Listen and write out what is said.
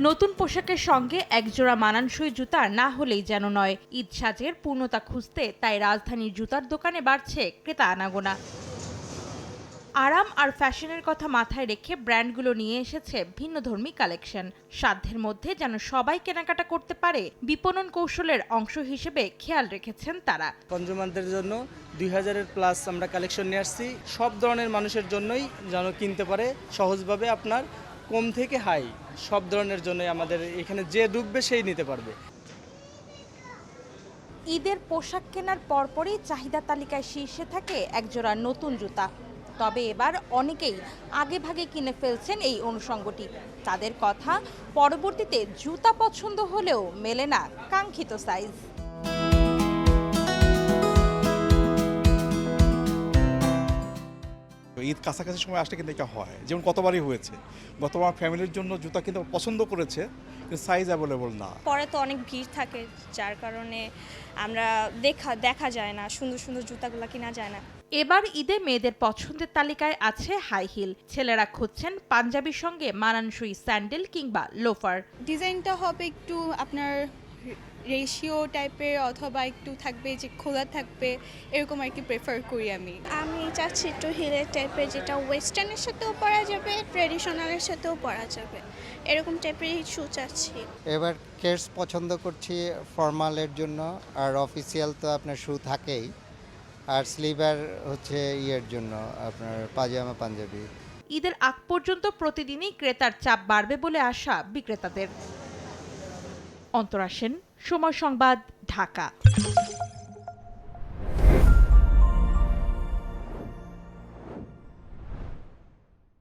নতুন পোশাকের সঙ্গে একজোড়া মানানসই জুতা না হলেই যেন নয়। ঈদ সাজের পূর্ণতা খুঁজতে তাই রাজধানীর জুতার দোকানে বাড়ছে ক্রেতা আনাগোনা। আরাম আর ফ্যাশনের কথা মাথায় রেখে ব্র্যান্ডগুলো নিয়ে এসেছে ভিন্নধর্মী কালেকশন। সাধ্যের মধ্যে যেন সবাই কেনাকাটা করতে পারে, বিপণন কৌশলের অংশ হিসেবে খেয়াল রেখেছেন তারা। কনজিউমারদের জন্য 2000-এর প্লাস আমরা কালেকশন নিয়ে আসছি। সব ধরনের মানুষের জন্যই যেন কিনতে পারে সহজভাবে, আপনার কম থেকে হাই সব ধরনের জন্যই আমাদের এখানে যে ঢুকবে সেই নিতে পারবে। ঈদের পোশাক কেনার পরপরই চাহিদা তালিকায় শীর্ষে থাকে একজোড়া নতুন জুতা। তবে এবার অনেকেই আগেভাগে কিনে ফেলছেন এই অনুষঙ্গটি। তাদের কথা, পরবর্তীতে জুতা পছন্দ হলেও মেলে না কাঙ্ক্ষিত সাইজ। ঈদ কাছাকাছি সময় আসলে কিন্তু এটা হয়, যেমন গতবারই হয়েছে। গতবার ফ্যামিলির জন্য জুতা কিন্তু পছন্দ করেছে, কিন্তু সাইজ অ্যাভেলেবল না। পরে তো অনেক ভিড় থাকে, যার কারণে আমরা দেখা যায় না, সুন্দর সুন্দর জুতাগুলো কিনা যায় না। এবার ঈদে মেয়েদের পছন্দের তালিকায় আছে হাই হিল। ছেলেরা খুঁজছেন পাঞ্জাবির সঙ্গে মানানসই স্যান্ডেল কিংবা লোফার। ডিজাইনটা হবে একটু আপনার রেশিও টাইপের, অথবা একটু থাকবে যে খোলা থাকবে, এরকম আর কি প্রেফার করি আমি চাচ্ছি একটু হিলের টাইপের, যেটা ওয়েস্টার্নের সাথেও পরা যাবে, ট্রেডিশনালের সাথেও পরা যাবে, এরকম টাইপের শু চাচ্ছি। এবার কেডস পছন্দ করছি ফর্মালের জন্য, আর অফিসিয়াল তো আপনার শু থাকেই, আর স্লিভার হচ্ছে ইয়ের জন্য আপনার পাজামা পাঞ্জাবি। ঈদের আগ পর্যন্ত প্রতিদিনই ক্রেতার চাপ বাড়বে বলে আশা বিক্রেতাদের। অন্তরা সেন, সময় সংবাদ, ঢাকা।